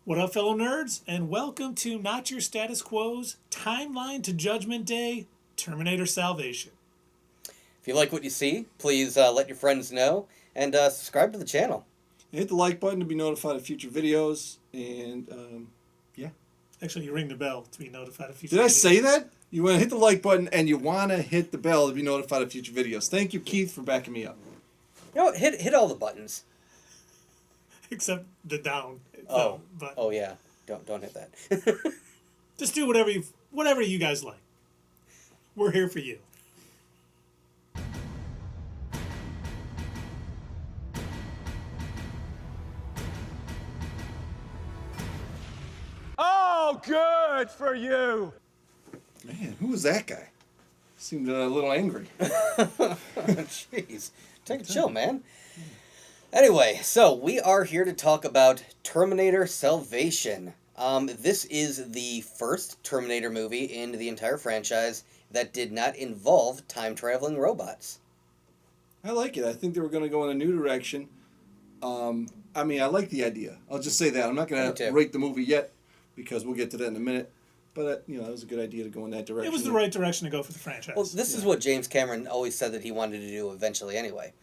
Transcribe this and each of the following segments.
What up, fellow nerds, and welcome to Not Your Status Quo's Timeline to Judgment Day, Terminator Salvation. If you like what you see, please let your friends know and subscribe to the channel. Hit the like button to be notified of future videos, and yeah. Actually, you ring the bell to be notified of future Did videos. I say that? You want to hit the like button, and you want to hit the bell to be notified of future videos. Thank you, Keith, for backing me up. You know what? Hit all the buttons. Except the down. Oh, but oh yeah. Don't hit that. just do whatever you guys like. We're here for you. Oh, good for you. Man, who was that guy? Seemed a little angry. Jeez. Take a chill, man. Anyway, so we are here to talk about Terminator Salvation. This is the first Terminator movie in the entire franchise that did not involve time-traveling robots. I like it. I think they were going to go in a new direction. I like the idea. I'll just say that. I'm not going to rate the movie yet, because we'll get to that in a minute. But, it was a good idea to go in that direction. It was the right direction to go for the franchise. Well, this is what James Cameron always said that he wanted to do eventually anyway.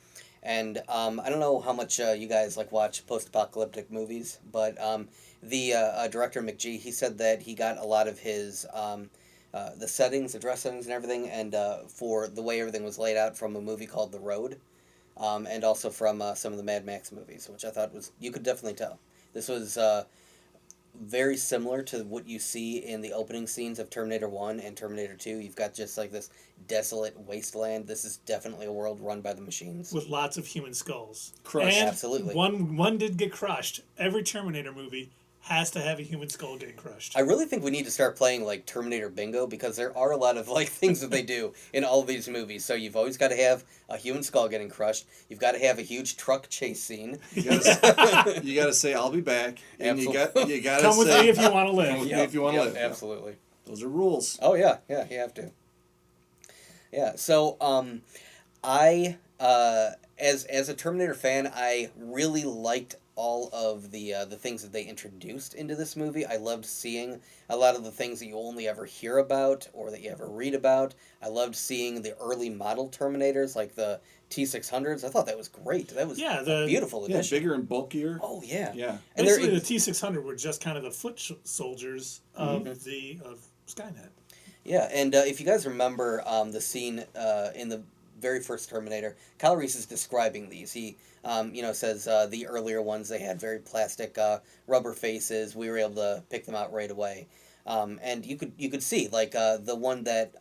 And I don't know how much you guys watch post-apocalyptic movies, but the director McGee, he said that he got a lot of his the settings, the dress settings and everything, and for the way everything was laid out from a movie called The Road, and also from some of the Mad Max movies, which I thought you could definitely tell. This was very similar to what you see in the opening scenes of Terminator 1 and Terminator 2. You've got just this desolate wasteland. This is definitely a world run by the machines. With lots of human skulls. Crushed. And absolutely. One did get crushed. Every Terminator movie has to have a human skull getting crushed. I really think we need to start playing Terminator Bingo, because there are a lot of things that they do in all of these movies. So you've always got to have a human skull getting crushed. You've got to have a huge truck chase scene. You gotta say, "I'll be back," and you got to Come with me if you want to live. Come with me if you want to live. Absolutely. Those are rules. Oh yeah, you have to. Yeah. So I as a Terminator fan, I really liked all of the things that they introduced into this movie. I loved seeing a lot of the things that you only ever hear about or that you ever read about. I loved seeing the early model Terminators, like the T-600s. I thought that was great. That was a beautiful addition. Yeah, bigger and bulkier. Oh, yeah. Yeah. And basically, the T-600 were just kind of the foot soldiers of of Skynet. Yeah, and if you guys remember the scene in the very first Terminator, Kyle Reese is describing these. He says the earlier ones, they had very plastic rubber faces. We were able to pick them out right away. And you could see the one that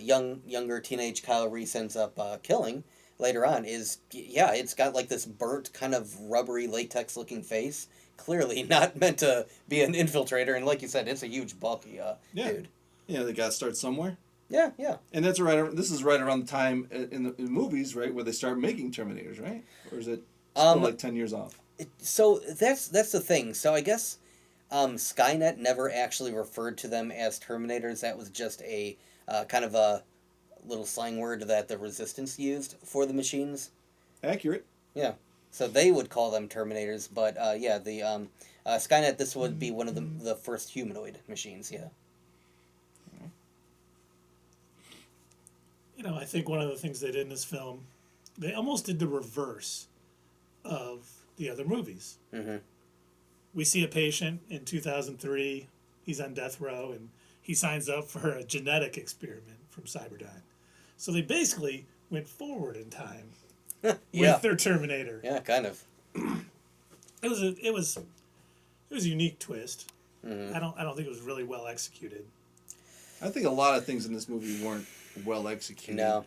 younger teenage Kyle Reese ends up killing later on is, it's got this burnt kind of rubbery latex looking face. Clearly not meant to be an infiltrator, and like you said, it's a huge bulky dude. Yeah, they got to start somewhere. Yeah. And that's this is right around the time in the movies, right, where they start making Terminators, right? Or is it still 10 years off? So that's the thing. So I guess Skynet never actually referred to them as Terminators. That was just a kind of a little slang word that the Resistance used for the machines. Accurate. Yeah. So they would call them Terminators, but the Skynet, this would be one of the first humanoid machines, yeah. I think one of the things they did in this film, they almost did the reverse of the other movies. Mm-hmm. We see a patient in 2003. He's on death row, and he signs up for a genetic experiment from Cyberdyne. So they basically went forward in time with their Terminator. Yeah, kind of. It was a unique twist. Mm-hmm. I don't think it was really well executed. I think a lot of things in this movie weren't well executed. No.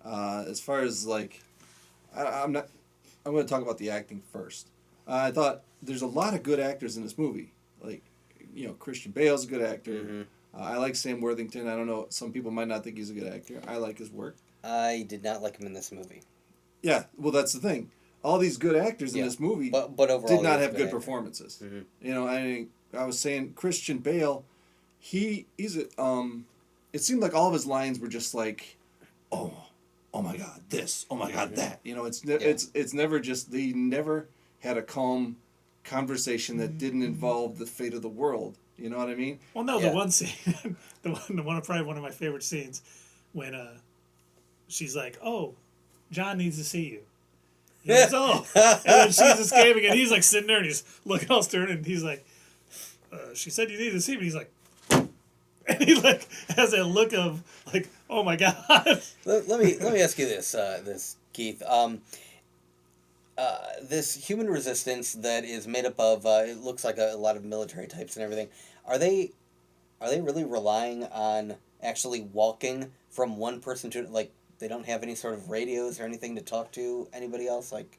As far as I'm going to talk about the acting first. I thought there's a lot of good actors in this movie. Christian Bale's a good actor. Mm-hmm. I like Sam Worthington. I don't know, some people might not think he's a good actor. I like his work. I did not like him in this movie. Yeah, well, that's the thing. All these good actors in this movie but overall, did not have good performances. Mm-hmm. I was saying Christian Bale, he's it seemed like all of his lines were just oh my God, this, oh my God, that. It's never just, they never had a calm conversation that didn't involve the fate of the world. You know what I mean? Well, no, Yeah. the one scene, probably one of my favorite scenes, when she's like, "Oh, John needs to see you." He goes, "Oh," and then she's escaping, and he's like sitting there, and he's looking all stern, and he's like, "She said you need to see me." He's like, and he like has a look of like, "Oh my god." Let me ask you this, Keith. This human resistance that is made up of it looks like a lot of military types and everything. Are they really relying on actually walking from one person to, like, they don't have any sort of radios or anything to talk to anybody else, like?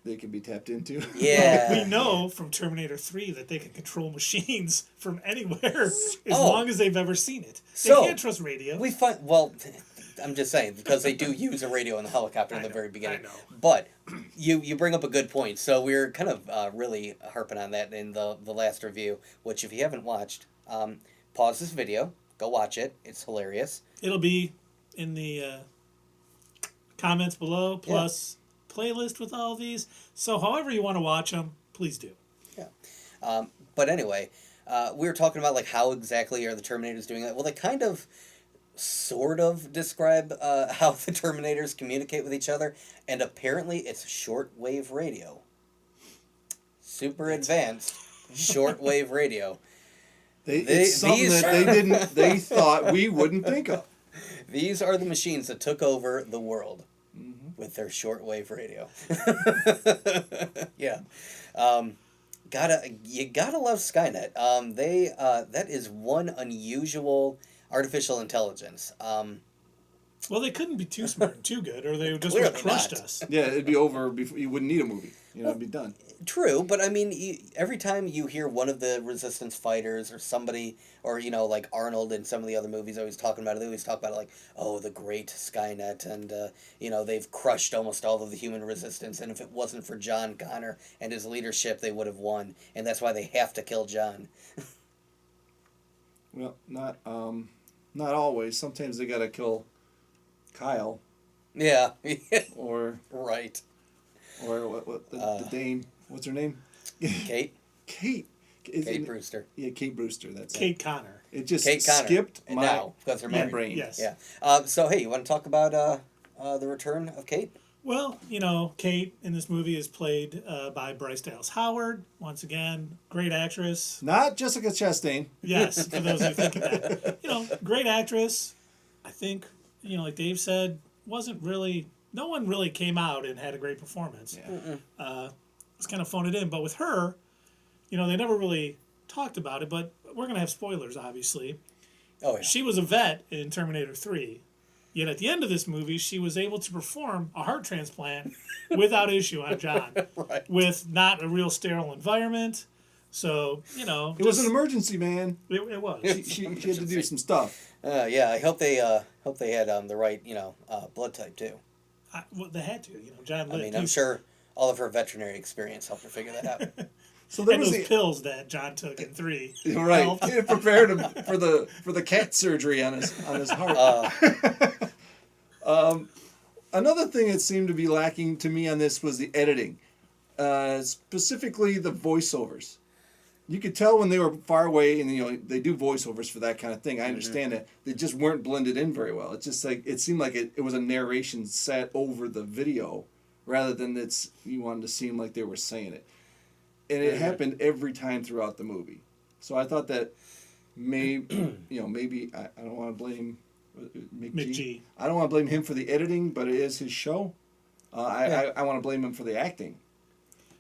They can be tapped into. Yeah. We know from Terminator 3 that they can control machines from anywhere as Oh. long as they've ever seen it. They So, can't trust radio. I'm just saying, because they do use a radio in the helicopter in the very beginning. I know. But you bring up a good point. So we're kind of really harping on that in the last review, which if you haven't watched, pause this video, go watch it. It's hilarious. It'll be in the comments below, plus playlist with all these. So however you want to watch them, please do. Yeah. But anyway, we were talking about, like, how exactly are the Terminators doing that? Well, they kind of sort of describe how the Terminators communicate with each other, and apparently it's shortwave radio. Super advanced shortwave radio. It's something that they thought we wouldn't think of. These are the machines that took over the world with their shortwave radio. Yeah. You gotta love Skynet. That is one unusual artificial intelligence. Well, they couldn't be too smart and too good, or they would just Clearly have crushed not. us. Yeah, it'd be over before you wouldn't need a movie. It'd be done. True, but I mean, every time you hear one of the resistance fighters or somebody, or, like Arnold in some of the other movies always talking about it, they always talk about it like, oh, the great Skynet, and, they've crushed almost all of the human resistance, and if it wasn't for John Connor and his leadership, they would have won, and that's why they have to kill John. Well, not always. Sometimes they gotta kill Kyle. Yeah. Or Right. what the dame? What's her name? Kate? Kate. Kate Brewster. Yeah, Kate Brewster. That's Kate Connor. It just Kate Connor. skipped And my now, because they're married. brain. Yes. Yeah. So, hey, you want to talk about the return of Kate? Well, Kate in this movie is played by Bryce Dallas Howard. Once again, great actress. Not Jessica Chastain. Yes, for those who think of that. Great actress. I think, like Dave said, no one really came out and had a great performance. Yeah. It's kind of phoned it in. But with her, they never really talked about it, but we're going to have spoilers, obviously. Oh, yeah. She was a vet in Terminator 3. Yet at the end of this movie, she was able to perform a heart transplant without issue on John. Right. With not a real sterile environment. So, It was an emergency, man. It was. She had to do some stuff. Yeah, I hope they had the right blood type too. Well, they had to. John I lived. mean, I'm sure all of her veterinary experience helped her figure that out. So there And was those pills that John took in 3. right. helped. It prepared him for the cat surgery on his heart. Another thing that seemed to be lacking to me on this was the editing, specifically the voiceovers. You could tell when they were far away, and they do voiceovers for that kind of thing. I understand that they just weren't blended in very well. It's just like it seemed like it was a narration set over the video, rather than you wanted to seem like they were saying it, and it happened every time throughout the movie. So I thought that maybe I don't want to blame McG. I don't want to blame him for the editing, but it is his show. I want to blame him for the acting.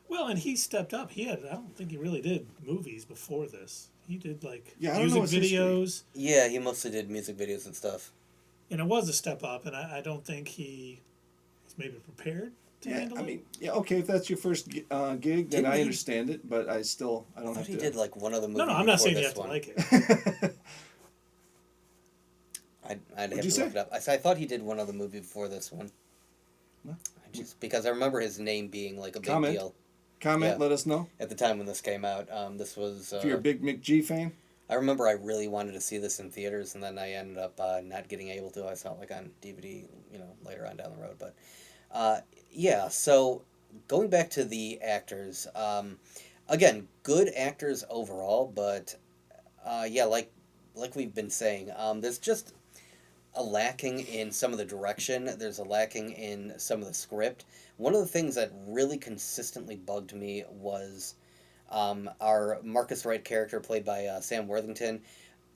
Well, and he stepped up. I don't think he really did movies before this. He did I don't know music his history. videos. Yeah, he mostly did music videos and stuff. And it was a step up, and I don't think he was maybe prepared to handle it. Okay, if that's your first gig, then Didn't I he- understand it, but I don't I have thought to. he did like one other movie. No, I'm not before saying you this have to one. like it. I'd have you to say? look it up. I thought he did one other movie before this one. What? Because I remember his name being like a big Comment. deal Comment, Yeah. let us know. at the time when this came out. This was. If you're a big McG fan. I remember I really wanted to see this in theaters, and then I ended up not getting able to. I saw it like on DVD, later on down the road. But yeah, so going back to the actors, again, good actors overall, but yeah, like we've been saying, there's just a lacking in some of the direction. There's a lacking in some of the script. One of the things that really consistently bugged me was our Marcus Wright character, played by Sam Worthington.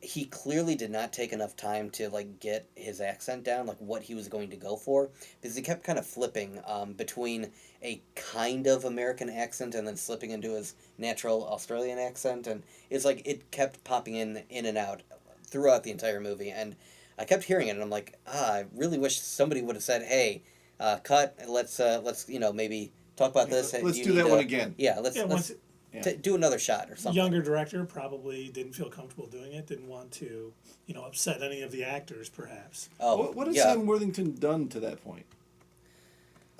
He clearly did not take enough time to like get his accent down, like what he was going to go for, because he kept kind of flipping between a kind of American accent and then slipping into his natural Australian accent, and it's like it kept popping in and out throughout the entire movie, and I kept hearing it, and I'm like, I really wish somebody would have said, "Hey, cut. Let's maybe talk about this. Let's do that one again." Yeah, let's do another shot or something." Younger director probably didn't feel comfortable doing it. Didn't want to, upset any of the actors, perhaps. Oh, what had yeah. Sam Worthington done to that point?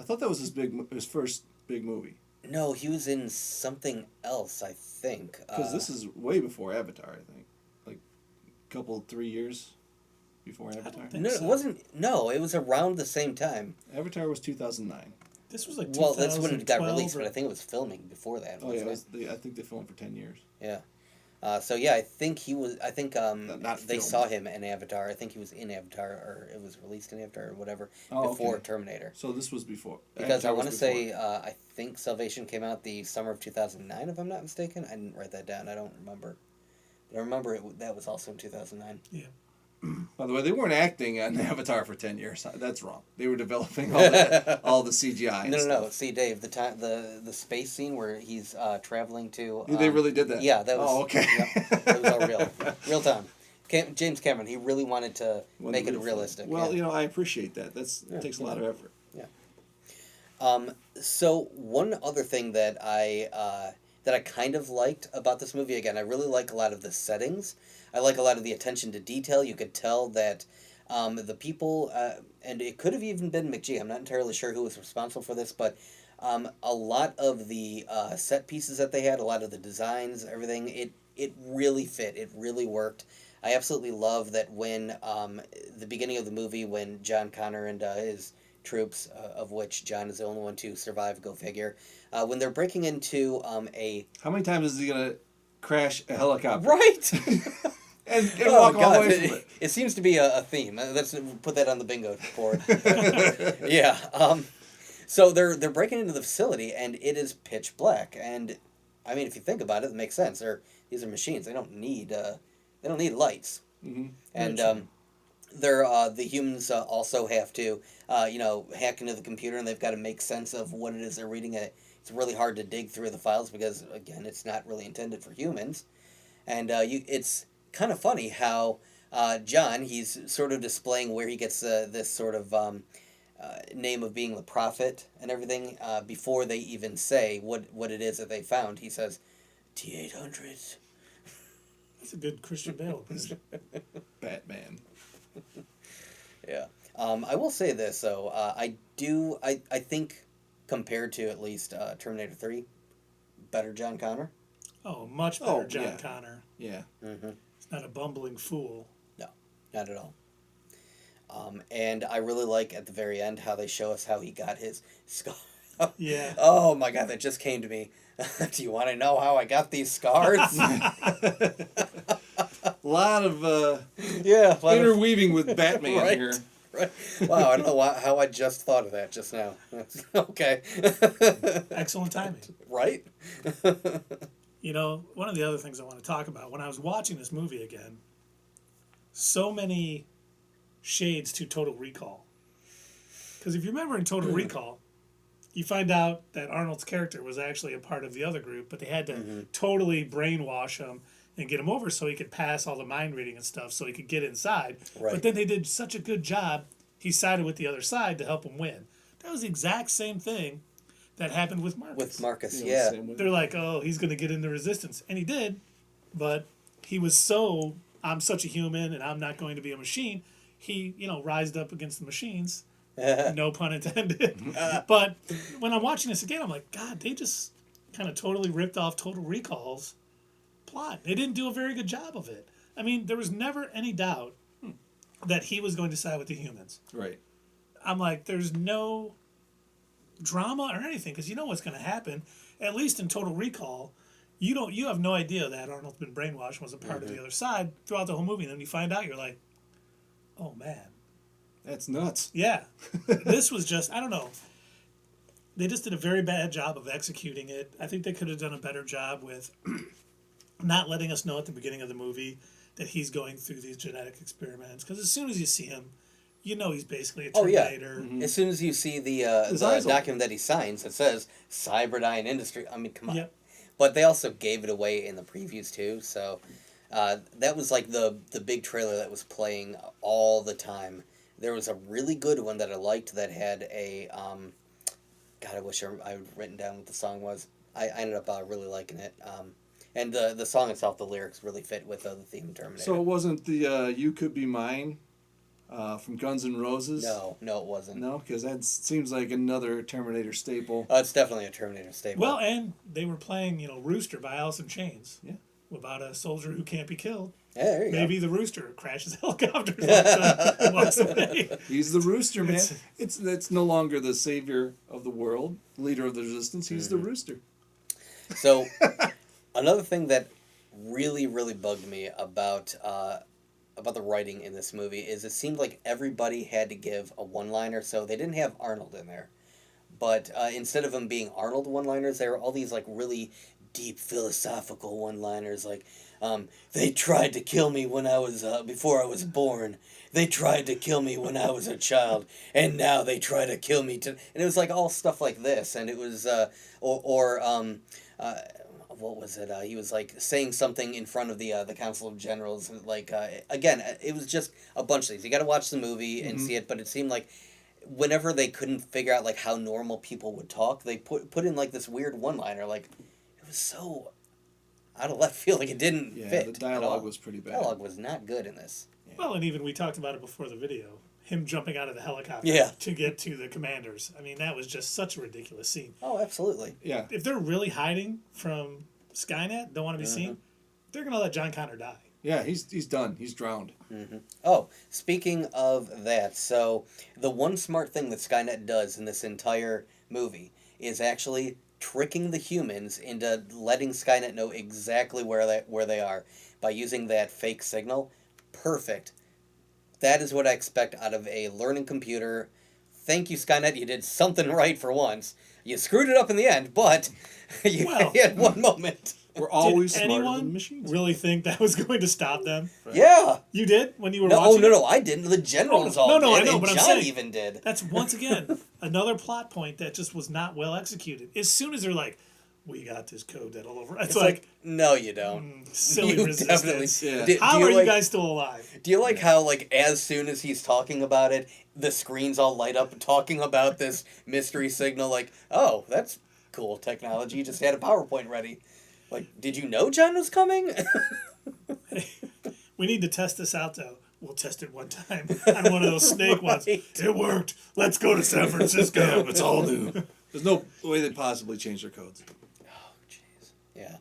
I thought that was his first big movie. No, he was in something else, I think. Because this is way before Avatar, I think. Like, 3 years before Avatar. think No, so. it wasn't. No, it was around the same time. Avatar was 2009. This was like Well, that's when it got 2012 released, or- but I think it was filming before that. Oh yeah, Wasn't it? I think they filmed for 10 years. Yeah. So yeah, I think he was. I think Not they filmed. saw him in Avatar. I think he was in Avatar, or it was released in Avatar, or whatever, Oh, before okay. Terminator. So this was before. Because Avatar I was want to before. say, I think Salvation came out the summer of 2009, if I'm not mistaken. I didn't write that down. I don't remember. But I remember that was also in 2009. Yeah. By the way, they weren't acting on Avatar for 10 years. That's wrong. They were developing all the CGI. And No. stuff. See, Dave, the space scene where he's traveling to. They really did that. Yeah, that was. Oh, okay. Yep, that was all real time. James Cameron, he really wanted to make it Real realistic. Well, yeah. I appreciate that. It takes a lot of effort. So one other thing that I kind of liked about this movie, again, I really like a lot of the settings. I like a lot of the attention to detail. You could tell that the people, and it could have even been McGee. I'm not entirely sure who was responsible for this, but a lot of the set pieces that they had, a lot of the designs, everything, it really fit. It really worked. I absolutely love that when the beginning of the movie, when John Connor and his troops, of which John is the only one to survive, go figure, when they're breaking into a... How many times is he going to crash a helicopter? Right! and walk all the way from it. It seems to be a theme. Let's put that on the bingo board. Yeah. So they're breaking into the facility, and it is pitch black. And I mean, if you think about it, it makes sense. These are machines. They don't need lights. Mm-hmm. And the humans also have to hack into the computer, and they've got to make sense of what it is they're reading. It's really hard to dig through the files because, again, it's not really intended for humans. And it's kind of funny how John, he's sort of displaying where he gets this sort of name of being the prophet and everything before they even say what it is that they found. He says, T-800s. That's a good Christian Bale impression. Batman. Yeah. I will say this, though. I think, compared to at least Terminator 3, better John Connor. Oh, much better, Oh, John yeah. Connor. Yeah. Mm-hmm. He's not a bumbling fool. No, not at all. And I really like at the very end how they show us how he got his scar. Yeah. Oh my God, that just came to me. Do you want to know how I got these scars? A lot of Yeah. interweaving with Batman Right. here. Right. Wow, I don't know how I just thought of that just now. Okay. Excellent timing. Right? One of the other things I want to talk about, when I was watching this movie again, so many shades to Total Recall. Because if you remember in Total Recall, you find out that Arnold's character was actually a part of the other group, but they had to totally brainwash him and get him over so he could pass all the mind reading and stuff so he could get inside. Right. But then they did such a good job, he sided with the other side to help him win. That was the exact same thing that happened with Marcus. With Marcus, You know, yeah. same way. They're like, oh, he's going to get into resistance. And he did, but he was I'm such a human and I'm not going to be a machine. He, rised up against the machines. No pun intended. But when I'm watching this again, I'm like, God, they just kind of totally ripped off Total Recall's plot. They didn't do a very good job of it. I mean, there was never any doubt that he was going to side with the humans. Right. I'm like, there's no drama or anything because you know what's going to happen. At least in Total Recall, You have no idea that Arnold's been brainwashed, was a part of the other side throughout the whole movie. And then you find out, you're like, oh man, That's nuts. yeah. This was just, I don't know. They just did a very bad job of executing it. I think they could have done a better job with not letting us know at the beginning of the movie that he's going through these genetic experiments. Because as soon as you see him, you know he's basically a Terminator. As soon as you see the document that he signs, it says Cyberdyne Industry. I mean, come on. Yep. But they also gave it away in the previews too, so that was like the big trailer that was playing all the time. There was a really good one that I liked that had a God, I wish I had written down what the song was. I ended up really liking it. And the song itself, the lyrics really fit with the theme of Terminator. So it wasn't the "You Could Be Mine" from Guns N' Roses? No, it wasn't. No, because that seems like another Terminator staple. It's definitely a Terminator staple. Well, and they were playing, Rooster by Alice in Chains. Yeah. About a soldier who can't be killed. Yeah, there you Maybe the rooster crashes helicopters and walks away. He's the rooster, man. It's no longer the savior of the world, leader of the resistance. He's the rooster. go. So, another thing that really, really bugged me about the writing in this movie is it seemed like everybody had to give a one-liner. So they didn't have Arnold in there, but instead of them being Arnold one-liners, there were all these like really deep philosophical one-liners like they tried to kill me when I was before I was born. They tried to kill me when I was a child, and now they try to kill me to. And it was like all stuff like this, and it was what was it? He was like saying something in front of the Council of Generals, like again, it was just a bunch of these. You got to watch the movie and see it, but it seemed like whenever they couldn't figure out like how normal people would talk, they put in like this weird one-liner, like it was so out of left field, like it didn't fit. The dialogue was pretty bad. Dialogue was not good in this. Well, and even we talked about it before the video. Him jumping out of the helicopter to get to the commanders. I mean, that was just such a ridiculous scene. Oh, absolutely. Yeah. If they're really hiding from Skynet, don't want to be seen, they're going to let John Connor die. Yeah, he's done. He's drowned. Oh, speaking of that, so the one smart thing that Skynet does in this entire movie is actually tricking the humans into letting Skynet know exactly where they are by using that fake signal. Perfect. That is what I expect out of a learning computer. Thank you, Skynet. You did something right for once. You screwed it up in the end, but you had one moment. We're always did smarter anyone than machines. really think that was going to stop them? Right. Yeah. You did when you were No, watching? no, I didn't. The generals all no, did. I know, and but I'm John saying even did. That's once again another plot point that just was not well executed. As soon as they're like, "We got this code that'll over," it's like no, you don't. silly You resistance. definitely- Yeah. How are you guys still alive? Do you like how, like, as soon as he's talking about it, the screens all light up talking about this mystery signal? Like, oh, that's cool technology. You just had a PowerPoint ready. Like, did you know John was coming? We need to test this out, though. We'll test it one time on one of those snake ones. It worked. Let's go to San Francisco. It's all new. There's no way they'd possibly change their codes. Oh, jeez. Yeah.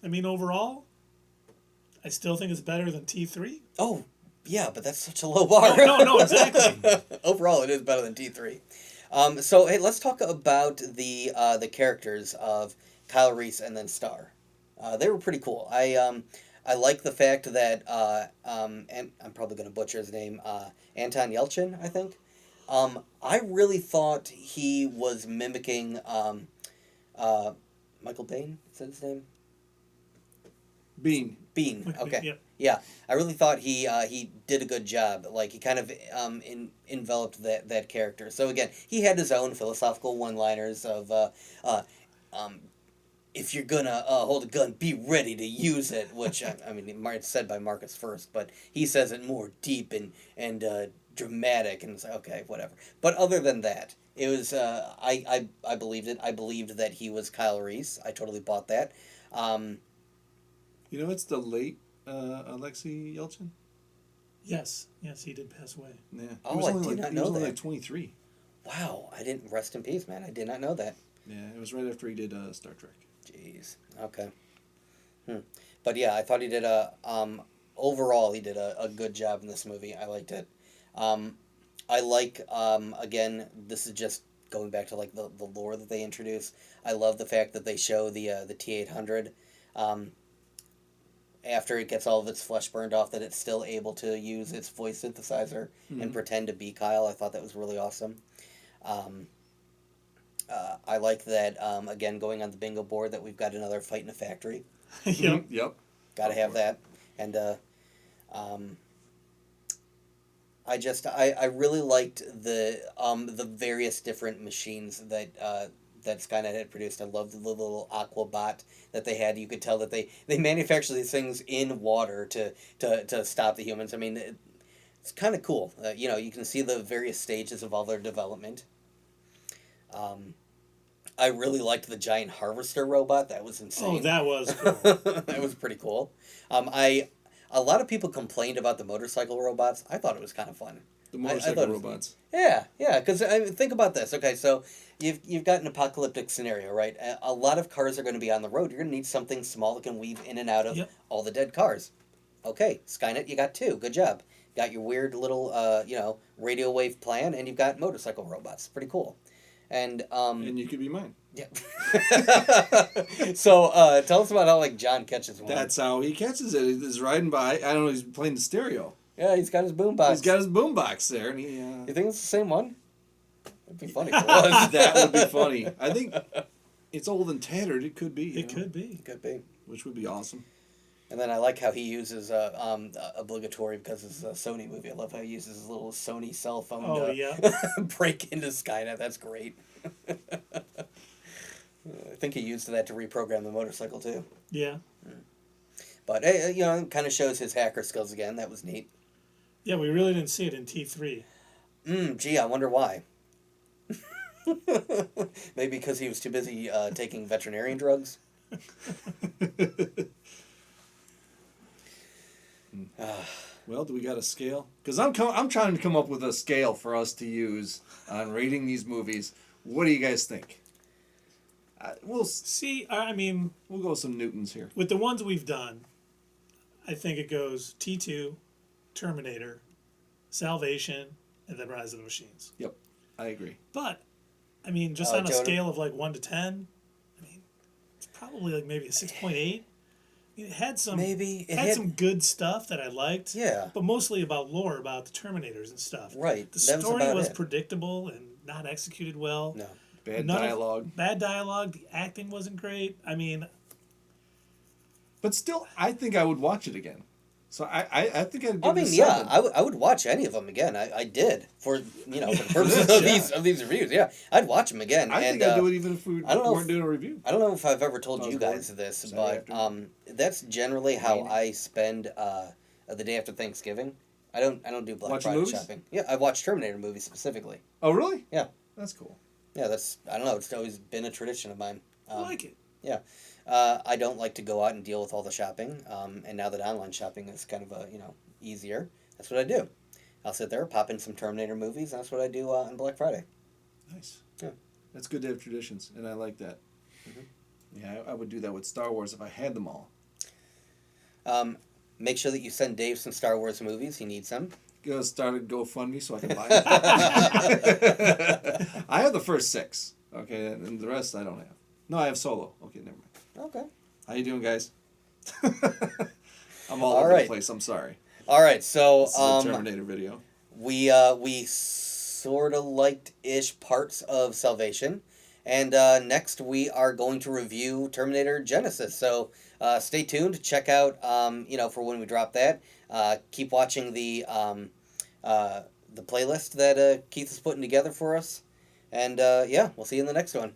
I mean, overall, I still think it's better than T3. Oh, yeah, but that's such a low bar. No, exactly. Overall, it is better than T3. So, hey, let's talk about the characters of Kyle Reese and then Star. They were pretty cool. I like the fact that, and I'm probably going to butcher his name, Anton Yelchin, I think. I really thought he was mimicking Michael Bain. Is that his name? Bean. Okay. Yep. Yeah, I really thought he did a good job. Like, he kind of enveloped that character. So again, he had his own philosophical one-liners of if you're gonna hold a gun, be ready to use it. Which I mean, it's said by Marcus first, but he says it more deep and dramatic, and it's like, okay, whatever. But other than that, it was I believed it. I believed that he was Kyle Reese. I totally bought that. You know, it's the late Alexei Yelchin. Yes, he did pass away. Yeah. Oh, I did not know He was only that. like 23. Wow, I didn't. Rest in peace, man. I did not know that. Yeah, it was right after he did Star Trek. Jeez. Okay. But yeah, I thought he did overall he did a good job in this movie. I liked it. I like again, this is just going back to like the lore that they introduce. I love the fact that they show the T-800 after it gets all of its flesh burned off, that it's still able to use its voice synthesizer and pretend to be Kyle. I thought that was really awesome. I like that, again, going on the bingo board, that we've got another fight in a factory. Yep. Yep. Got to have that. And I really liked the various different machines that Skynet had produced. I loved the little Aquabot that they had. You could tell that they manufacture these things in water to stop the humans. I mean, it's kind of cool. You can see the various stages of all their development. I really liked the giant harvester robot. That was insane. Oh, that was cool. That was pretty cool. A lot of people complained about the motorcycle robots. I thought it was kind of fun. The I motorcycle thought it was- robots. Yeah, because think about this. Okay, so you've got an apocalyptic scenario, right? A lot of cars are going to be on the road. You're going to need something small that can weave in and out of Yep. all the dead cars. Okay, Skynet, you got 2. Good job. Got your weird little, radio wave plan, and you've got motorcycle robots. Pretty cool. And you could be mine. yeah. So tell us about how John catches one. That's how he catches it. He's riding by. I don't know. He's playing the stereo. Yeah, he's got his boombox. He's got his boombox there, and he. You think it's the same one? That'd be funny if it was. That would be funny. I think it's old and tattered. It could be. It could be. Could be. Which would be awesome. And then I like how he uses obligatory, because it's a Sony movie. I love how he uses his little Sony cell phone to break into Skynet. That's great. I think he used that to reprogram the motorcycle too. Yeah. But it kind of shows his hacker skills again. That was neat. Yeah, we really didn't see it in T3. Gee, I wonder why. Maybe because he was too busy taking veterinarian drugs. Well, do we got a scale? Because I'm trying to come up with a scale for us to use on rating these movies. What do you guys think? We'll See, I mean, go with some Newtons here. with the ones we've done, I think it goes T2, Terminator, Salvation, and then Rise of the Machines. Yep, I agree. But, I mean, just on a Jonah? scale of 1 to 10, I mean, it's probably maybe a 6.8. I mean, it had some some good stuff that I liked. Yeah. But mostly about lore, about the Terminators and stuff. Right. The That was story about was it. predictable and not executed well. No. Bad None of- dialogue. Bad dialogue. The acting wasn't great. I mean, But still, I think I would watch it again. So I think I'd give I mean, it a yeah, 7. I would watch any of them again. I did for the purposes of these reviews. Yeah, I'd watch them again. I and, think I'd do it even if we I don't know weren't if- doing a review. I don't know if I've ever told I was you bored. guys this, Saturday but afternoon. that's generally how I spend the day after Thanksgiving. I don't do Black Watching Friday movies? shopping. Yeah, I watch Terminator movies specifically. Oh, really? Yeah. That's cool. Yeah, I don't know. It's always been a tradition of mine. I like it. Yeah. I don't like to go out and deal with all the shopping. And now that online shopping is kind of easier, that's what I do. I'll sit there, pop in some Terminator movies, and that's what I do on Black Friday. Nice. Yeah. That's good to have traditions, and I like that. Mm-hmm. Yeah, I would do that with Star Wars if I had them all. Make sure that you send Dave some Star Wars movies. He needs some. Go start a GoFundMe so I can buy it. I have the first 6. Okay, and the rest I don't have. No, I have Solo. Okay, never mind. Okay. How you doing, guys? I'm all All over right. the place. I'm sorry. All right, so This is a Terminator video. we sort of liked-ish parts of Salvation, and next we are going to review Terminator Genesis. So stay tuned. Check out for when we drop that. Keep watching the playlist that Keith is putting together for us, and we'll see you in the next one.